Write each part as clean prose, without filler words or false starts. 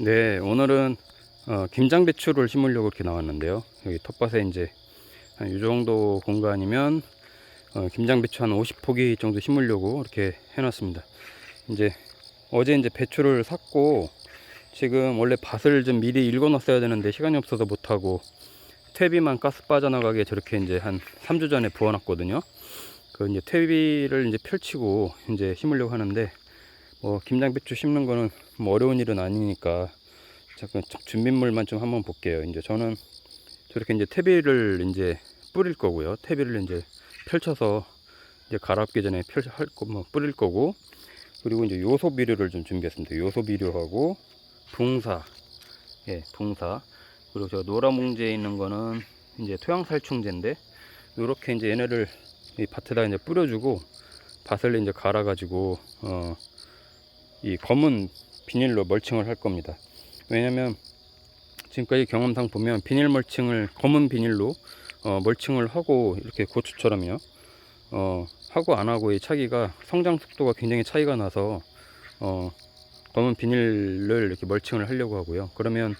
네, 오늘은 김장배추를 심으려고 이렇게 나왔는데요. 여기 텃밭에 이제 한 이 정도 공간이면 김장배추 한 50포기 정도 심으려고 이렇게 해놨습니다. 이제 어제 이제 배추를 샀고, 지금 원래 밭을 좀 미리 읽어놨어야 되는데 시간이 없어서 못하고, 퇴비만 가스 빠져나가게 저렇게 이제 한 3주 전에 부어놨거든요. 그 이제 퇴비를 이제 펼치고 이제 심으려고 하는데, 김장배추 심는 거는 뭐 어려운 일은 아니니까 잠깐 준비물만 좀 한번 볼게요. 이제 저는 저렇게 이제 퇴비를 이제 뿌릴 거고요. 퇴비를 이제 펼쳐서 이제 갈아엎기 전에 뿌릴 거고, 그리고 이제 요소 비료를 좀 준비했습니다. 요소 비료하고 붕사, 붕사. 그리고 저 노란 뭉지에 있는 거는 이제 토양살충제인데, 이렇게 이제 얘네를 이 밭에다 이제 뿌려주고 밭을 이제 갈아가지고 이 검은 비닐로 멀칭을 할 겁니다. 왜냐면 지금까지 경험상 보면 비닐 멀칭을 검은 비닐로 멀칭을 하고 이렇게 고추처럼요 하고 안 하고의 차이가, 성장 속도가 굉장히 차이가 나서 검은 비닐을 이렇게 멀칭을 하려고 하고요. 그러면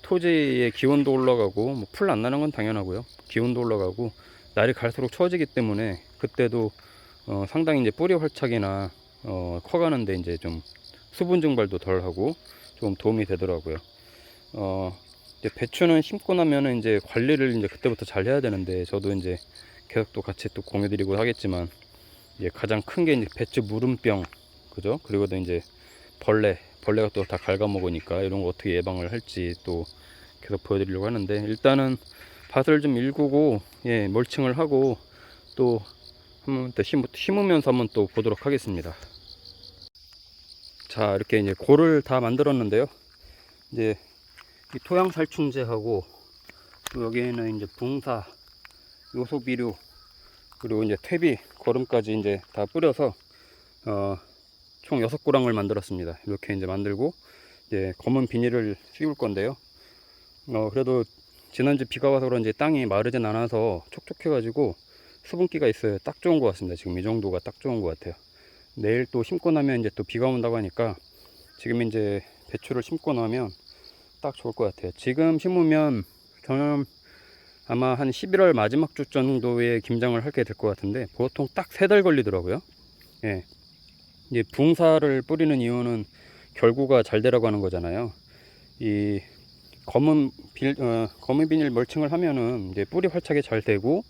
토지의 기온도 올라가고, 뭐 풀 안 나는 건 당연하고요. 기온도 올라가고 날이 갈수록 추워지기 때문에 그때도 상당히 이제 뿌리 활착이나 커가는데 이제 좀 수분 증발도 덜 하고 좀 도움이 되더라고요. 이제 배추는 심고 나면은 이제 관리를 이제 그때부터 잘 해야 되는데, 저도 이제 계속 또 같이 또 공유드리고 하겠지만, 이제 가장 큰 게 이제 배추 무름병, 그죠? 그리고 또 이제 벌레가 또 다 갉아먹으니까 이런 거 어떻게 예방을 할지 또 계속 보여드리려고 하는데, 일단은 밭을 좀 일구고 멀칭을 하고 또 한번 또 심으면서 한번 또 보도록 하겠습니다. 자, 이렇게 이제 골을 다 만들었는데요. 이제 이 토양 살충제하고 또 여기에는 이제 붕사, 요소 비료, 그리고 이제 퇴비, 거름까지 이제 다 뿌려서 총 6고랑을 만들었습니다. 이렇게 이제 만들고 이제 검은 비닐을 씌울 건데요. 그래도 지난주 비가 와서 그런지 땅이 마르진 않아서 촉촉해 가지고 수분기가 있어요. 딱 좋은 것 같습니다. 지금 이 정도가 딱 좋은 것 같아요. 내일 또 심고 나면 이제 또 비가 온다고 하니까 지금 이제 배추를 심고 나면 딱 좋을 것 같아요. 지금 심으면 저는 아마 한 11월 마지막 주 정도에 김장을 하게 될 것 같은데, 보통 딱 3달 걸리더라고요. 이제 붕사를 뿌리는 이유는 결구가 잘 되라고 하는 거잖아요. 이 검은 비닐 멀칭을 하면은 이제 뿌리 활착이 잘 되고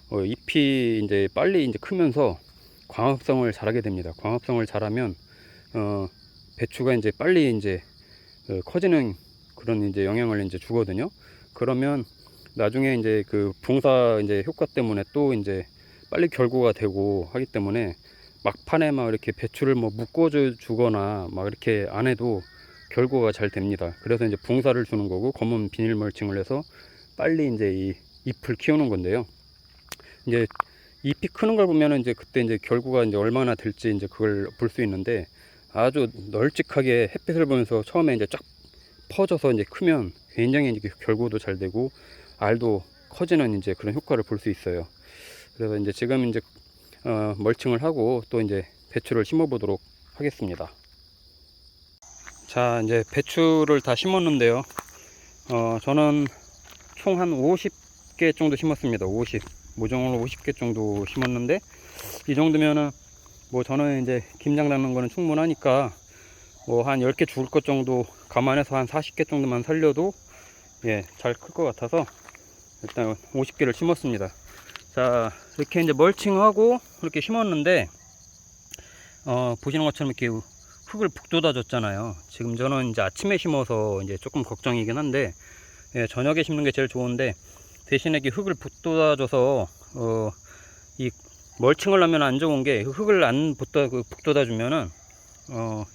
잎이 이제 빨리 이제 크면서 광합성을 잘하게 됩니다. 광합성을 잘하면 배추가 이제 빨리 이제 커지는 그런 이제 영향을 이제 주거든요. 그러면 나중에 이제 그 붕사 이제 효과 때문에 또 이제 빨리 결구가 되고 하기 때문에 막판에 막 이렇게 배추를 뭐 묶어 주거나 막 이렇게 안 해도 결구가 잘 됩니다. 그래서 이제 붕사를 주는 거고, 검은 비닐 멀칭을 해서 빨리 이제 이 잎을 키우는 건데요. 이제 잎이 크는 걸 보면은 이제 그때 이제 결구가 이제 얼마나 될지 이제 그걸 볼 수 있는데, 아주 널찍하게 햇빛을 보면서 처음에 이제 쫙 퍼져서 이제 크면 굉장히 이제 결구도 잘 되고 알도 커지는 이제 그런 효과를 볼 수 있어요. 그래서 이제 지금 이제 멀칭을 하고 또 이제 배추를 심어 보도록 하겠습니다. 자, 이제 배추를 다 심었는데요. 저는 총 한 50개 정도 심었습니다. 50 모종을 50개 정도 심었는데, 이 정도면은 뭐 저는 이제 김장 담는 거는 충분하니까 뭐 한 10개 죽을 것 정도 감안해서 한 40개 정도만 살려도 잘 클 것 같아서 일단 50개를 심었습니다. 자, 이렇게 이제 멀칭하고 이렇게 심었는데, 보시는 것처럼 이렇게 흙을 북돋아 줬잖아요. 지금 저는 이제 아침에 심어서 이제 조금 걱정이긴 한데, 저녁에 심는 게 제일 좋은데, 대신에 이 흙을 북돋아 줘서 이 멀칭을 하면 안 좋은 게, 흙을 안 북돋아 주면은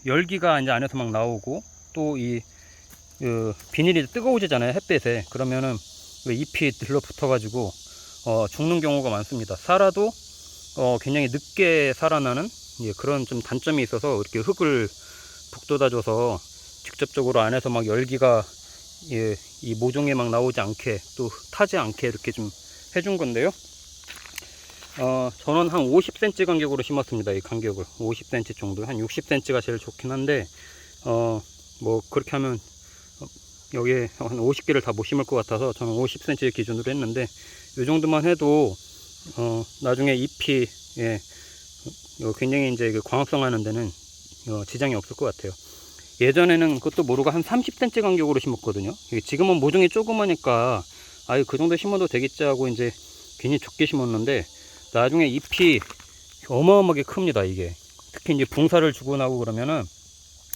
열기가 이제 안에서 막 나오고, 또 이 비닐이 뜨거워지잖아요, 햇빛에. 그러면은 잎이 들러붙어 가지고 죽는 경우가 많습니다. 살아도 굉장히 늦게 살아나는 그런 좀 단점이 있어서, 이렇게 흙을 북돋아 줘서 직접적으로 안에서 막 열기가 이 모종에 막 나오지 않게, 또 타지 않게 이렇게 좀 해준 건데요. 저는 한 50cm 간격으로 심었습니다. 이 간격을 50cm 정도, 한 60cm가 제일 좋긴 한데 뭐 그렇게 하면 여기에 한 50개를 다 못 심을 것 같아서 저는 50cm 기준으로 했는데 이 정도만 해도 나중에 잎이 굉장히 이제 그 광합성 하는 데는 지장이 없을 것 같아요. 예전에는 그것도 모르고 한 30cm 간격으로 심었거든요. 지금은 모종이 조그마니까 아유 그 정도 심어도 되겠지 하고 이제 괜히 적게 심었는데 나중에 잎이 어마어마하게 큽니다. 이게 특히 이제 붕사를 주고 나고 그러면은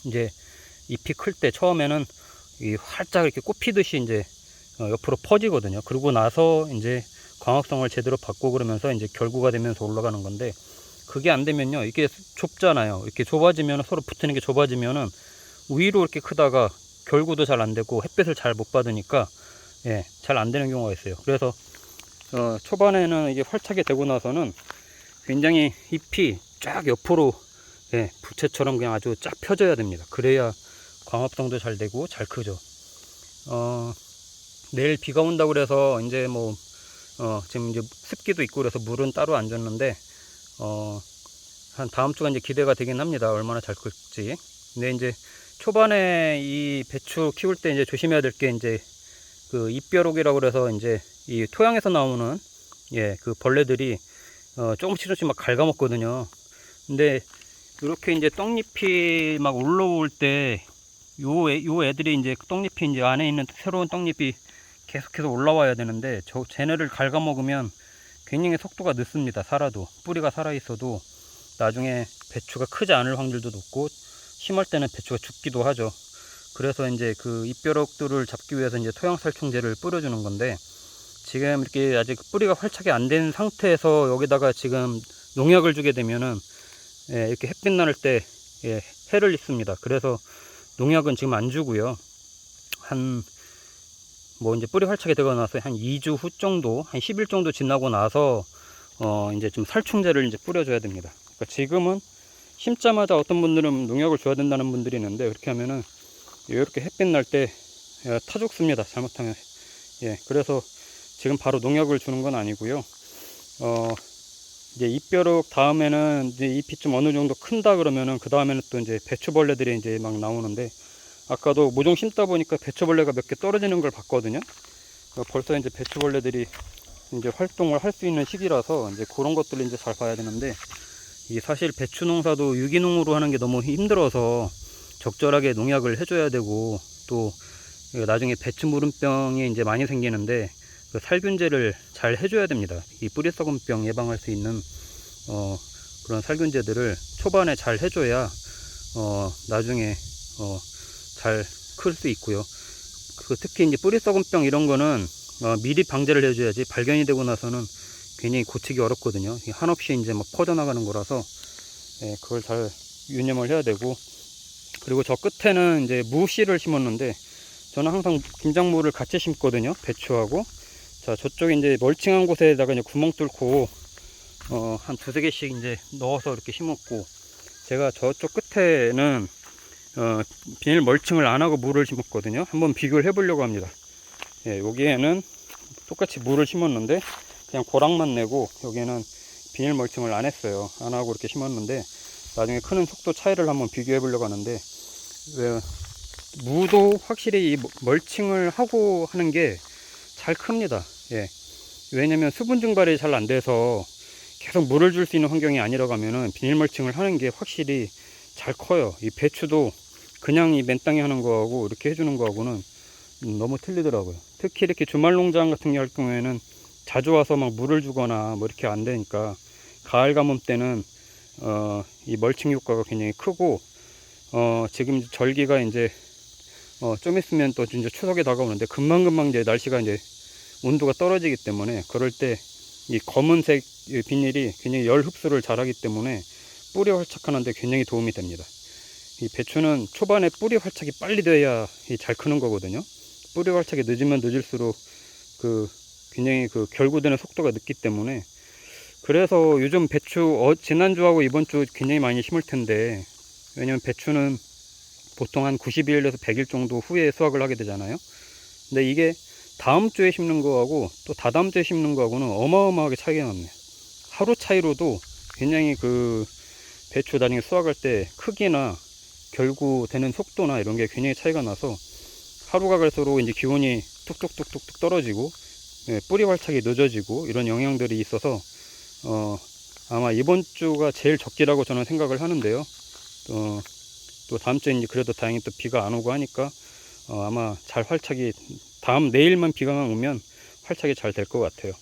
이제 잎이 클 때 처음에는 활짝 이렇게 꽃피듯이 이제 옆으로 퍼지거든요. 그러고 나서 이제 광합성을 제대로 받고 그러면서 이제 결구가 되면서 올라가는 건데 그게 안 되면요 이게 좁잖아요. 이렇게 좁아지면 서로 붙는 게 좁아지면은 위로 이렇게 크다가 결구도 잘 안 되고 햇빛을 잘 못 받으니까 잘 안 되는 경우가 있어요. 그래서 초반에는 이게 활착이 되고 나서는 굉장히 잎이 쫙 옆으로 부채처럼 그냥 아주 쫙 펴져야 됩니다. 그래야 광합성도 잘 되고 잘 크죠. 내일 비가 온다고 그래서 이제 뭐 지금 이제 습기도 있고 그래서 물은 따로 안 줬는데 한 다음 주가 이제 기대가 되긴 합니다. 얼마나 잘 클지. 근데 이제 초반에 이 배추 키울 때 이제 조심해야 될 게 이제 그 잎벼룩이라고 그래서 이제 이 토양에서 나오는 그 벌레들이 조금씩 막 갉아먹거든요. 근데 이렇게 이제 떡잎이 막 올라올 때 요 애들이 이제 떡잎이 이제 안에 있는 새로운 떡잎이 계속해서 올라와야 되는데 쟤네를 갉아먹으면 굉장히 속도가 늦습니다. 살아도 뿌리가 살아 있어도 나중에 배추가 크지 않을 확률도 높고 심을 때는 배추가 죽기도 하죠. 그래서 이제 그 잎벼룩들을 잡기 위해서 이제 토양살충제를 뿌려주는 건데 지금 이렇게 아직 뿌리가 활착이 안 된 상태에서 여기다가 지금 농약을 주게 되면은 이렇게 햇빛 나를 때 해를 입습니다. 그래서 농약은 지금 안 주고요. 뭐 이제 뿌리 활착이 되고 나서 한 2주 후 정도, 한 10일 정도 지나고 나서 이제 좀 살충제를 이제 뿌려줘야 됩니다. 그러니까 지금은 심자마자 어떤 분들은 농약을 줘야 된다는 분들이 있는데 그렇게 하면은 이렇게 햇빛 날 때 타 죽습니다. 잘못하면. 그래서 지금 바로 농약을 주는 건 아니고요. 이제 잎벼룩 다음에는 이제 잎이 좀 어느 정도 큰다 그러면은 그 다음에는 또 이제 배추벌레들이 이제 막 나오는데 아까도 모종 심다 보니까 배추벌레가 몇 개 떨어지는 걸 봤거든요. 벌써 이제 배추벌레들이 이제 활동을 할 수 있는 시기라서 이제 그런 것들을 이제 잘 봐야 되는데 이 사실 배추 농사도 유기농으로 하는 게 너무 힘들어서 적절하게 농약을 해줘야 되고 또 나중에 배추 무름병이 이제 많이 생기는데 그 살균제를 잘 해줘야 됩니다. 이 뿌리 썩은병 예방할 수 있는 그런 살균제들을 초반에 잘 해줘야 나중에 잘 클 수 있고요. 특히 이제 뿌리 썩은병 이런 거는 미리 방제를 해줘야지 발견이 되고 나서는 굉장히 고치기 어렵거든요. 한없이 이제 막 퍼져나가는 거라서 그걸 잘 유념을 해야 되고 그리고 저 끝에는 이제 무씨를 심었는데 저는 항상 김장무를 같이 심거든요. 배추하고. 자, 저쪽에 이제 멀칭한 곳에다가 이제 구멍 뚫고 한 두세 개씩 이제 넣어서 이렇게 심었고 제가 저쪽 끝에는 비닐 멀칭을 안 하고 무를 심었거든요. 한번 비교를 해 보려고 합니다. 여기에는 똑같이 무를 심었는데 그냥 고랑만 내고 여기에는 비닐 멀칭을 안 했어요. 안 하고 이렇게 심었는데 나중에 크는 속도 차이를 한번 비교해 보려고 하는데 무도 확실히 이 멀칭을 하고 하는 게 잘 큽니다. 왜냐면 수분 증발이 잘 안 돼서 계속 물을 줄 수 있는 환경이 아니라고 하면은 비닐 멀칭을 하는 게 확실히 잘 커요. 이 배추도 그냥 이 맨땅에 하는 거하고 이렇게 해주는 거하고는 너무 틀리더라고요. 특히 이렇게 주말 농장 같은 경우에는 자주 와서 막 물을 주거나 뭐 이렇게 안 되니까 가을 가뭄 때는 이 멀칭 효과가 굉장히 크고 지금 절기가 이제 좀 있으면 또 이제 추석에 다가오는데 금방금방 이제 날씨가 이제 온도가 떨어지기 때문에 그럴 때 이 검은색 비닐이 굉장히 열 흡수를 잘하기 때문에 뿌리 활착하는데 굉장히 도움이 됩니다. 이 배추는 초반에 뿌리 활착이 빨리 돼야 잘 크는 거거든요. 뿌리 활착이 늦으면 늦을수록 굉장히 결구되는 속도가 늦기 때문에 그래서 요즘 배추 지난주하고 이번주 굉장히 많이 심을 텐데 왜냐면 배추는 보통 한 90일에서 100일 정도 후에 수확을 하게 되잖아요. 근데 이게 다음 주에 심는 거하고 또 다다음 주에 심는 거하고는 어마어마하게 차이가 나네요. 하루 차이로도 굉장히 배추 나중에 수확할 때 크기나 결구되는 속도나 이런 게 굉장히 차이가 나서 하루가 갈수록 이제 기온이 툭툭툭툭 떨어지고 뿌리 활착이 늦어지고 이런 영향들이 있어서 아마 이번 주가 제일 적기라고 저는 생각을 하는데요. 또 다음 주에 이제 그래도 다행히 또 비가 안 오고 하니까 아마 잘 활착이 내일만 비가만 오면 활착이 잘 될 것 같아요.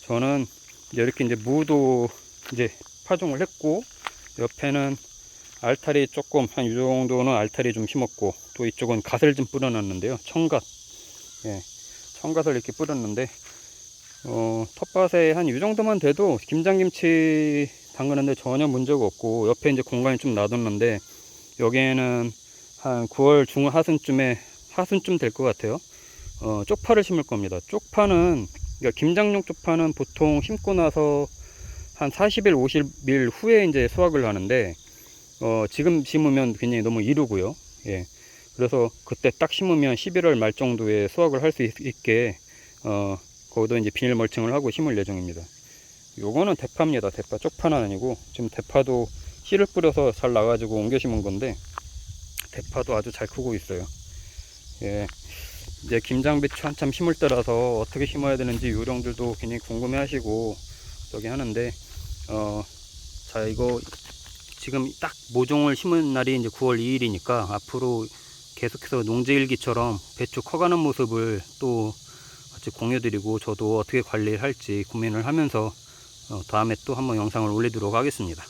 저는 이렇게 이제 무도 이제 파종을 했고, 옆에는 알타리 조금 한 이 정도는 알타리 좀 심었고, 또 이쪽은 갓을 좀 뿌려놨는데요. 청갓, 청갓을 이렇게 뿌렸는데 텃밭에 한 이 정도만 돼도 김장김치 담그는데 전혀 문제가 없고, 옆에 이제 공간이 좀 놔뒀는데 여기에는 한 9월 하순쯤 될 것 같아요. 쪽파를 심을 겁니다. 쪽파는, 그러니까 김장용 쪽파는 보통 심고 나서 한 40일, 50일 후에 이제 수확을 하는데, 지금 심으면 굉장히 너무 이르고요. 예. 그래서 그때 딱 심으면 11월 말 정도에 수확을 할 수 있게, 거기도 이제 비닐 멀칭을 하고 심을 예정입니다. 요거는 대파입니다. 대파. 쪽파는 아니고, 지금 대파도 씨를 뿌려서 잘 나가지고 옮겨 심은 건데, 대파도 아주 잘 크고 있어요. 예. 이제 김장배추 한참 심을 때라서 어떻게 심어야 되는지 요령들도 굉장히 궁금해 하시고 저기 하는데, 자, 이거 지금 딱 모종을 심은 날이 이제 9월 2일이니까 앞으로 계속해서 농지일기처럼 배추 커가는 모습을 또 같이 공유드리고, 저도 어떻게 관리를 할지 고민을 하면서 다음에 또 한번 영상을 올리도록 하겠습니다.